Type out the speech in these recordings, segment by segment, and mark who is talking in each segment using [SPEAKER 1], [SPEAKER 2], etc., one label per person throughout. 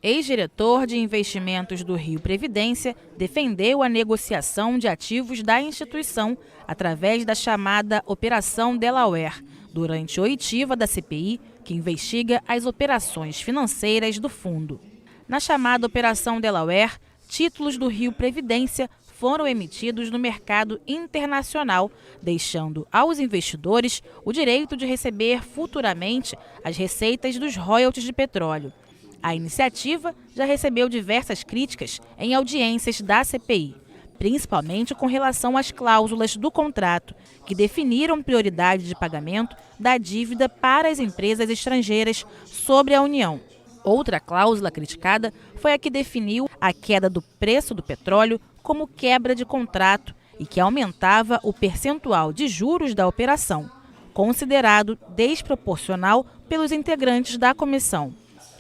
[SPEAKER 1] Ex-diretor de investimentos do Rio Previdência defendeu a negociação de ativos da instituição através da chamada Operação Delaware, durante a oitiva da CPI, que investiga as operações financeiras do fundo. Na chamada Operação Delaware, títulos do Rio Previdência foram emitidos no mercado internacional, deixando aos investidores o direito de receber futuramente as receitas dos royalties de petróleo. A iniciativa já recebeu diversas críticas em audiências da CPI, principalmente com relação às cláusulas do contrato, que definiram prioridade de pagamento da dívida para as empresas estrangeiras sobre a União. Outra cláusula criticada foi a que definiu a queda do preço do petróleo como quebra de contrato e que aumentava o percentual de juros da operação, considerado desproporcional pelos integrantes da comissão.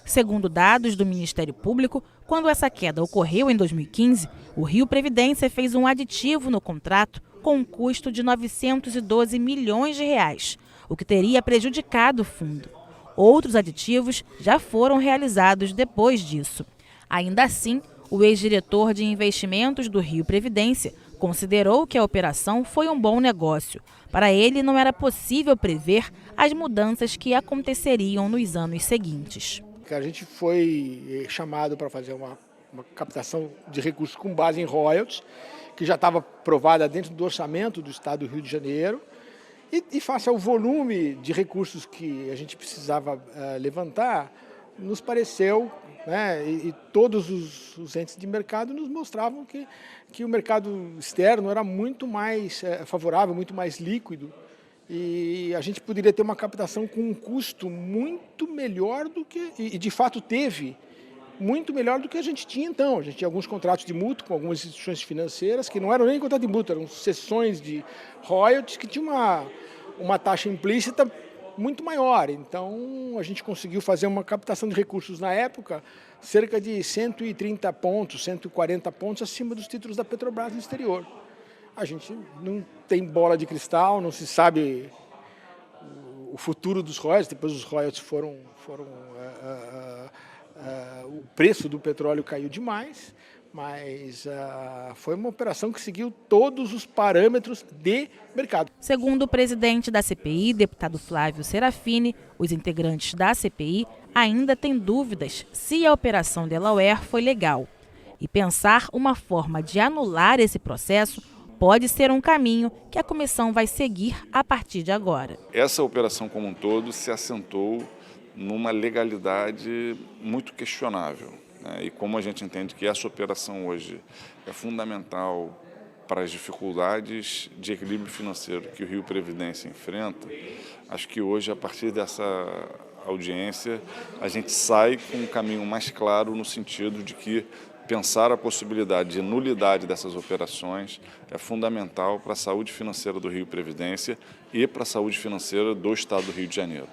[SPEAKER 1] Segundo dados do Ministério Público, quando essa queda ocorreu em 2015, o Rio Previdência fez um aditivo no contrato com um custo de R$ 912 milhões, o que teria prejudicado o fundo. Outros aditivos já foram realizados depois disso. Ainda assim, o ex-diretor de investimentos do Rio Previdência considerou que a operação foi um bom negócio. Para ele, não era possível prever as mudanças que aconteceriam nos anos seguintes.
[SPEAKER 2] A gente foi chamado para fazer uma captação de recursos com base em royalties, que já estava aprovada dentro do orçamento do Estado do Rio de Janeiro, e face ao volume de recursos que a gente precisava levantar, nos pareceu, né, e todos os entes de mercado nos mostravam que o mercado externo era muito mais favorável, muito mais líquido, e a gente poderia ter uma captação com um custo muito melhor do que, e de fato teve, muito melhor do que a gente tinha então. A gente tinha alguns contratos de mútuo com algumas instituições financeiras, que não eram nem contrato de mútuo, eram cessões de royalties que tinham uma taxa implícita muito maior. Então a gente conseguiu fazer uma captação de recursos na época, cerca de 130 pontos, 140 pontos acima dos títulos da Petrobras no exterior. A gente não tem bola de cristal, não se sabe o futuro dos royalties. Depois os royalties o preço do petróleo caiu demais, mas foi uma operação que seguiu todos os parâmetros de mercado.
[SPEAKER 1] Segundo o presidente da CPI, deputado Flávio Serafini, os integrantes da CPI ainda têm dúvidas se a Operação Delaware foi legal. E pensar uma forma de anular esse processo pode ser um caminho que a comissão vai seguir a partir de agora.
[SPEAKER 3] Essa operação como um todo se assentou numa legalidade muito questionável, né? E como a gente entende que essa operação hoje é fundamental para as dificuldades de equilíbrio financeiro que o Rio Previdência enfrenta, acho que hoje, a partir dessa audiência, a gente sai com um caminho mais claro no sentido de que pensar a possibilidade de nulidade dessas operações é fundamental para a saúde financeira do Rio Previdência e para a saúde financeira do Estado do Rio de Janeiro.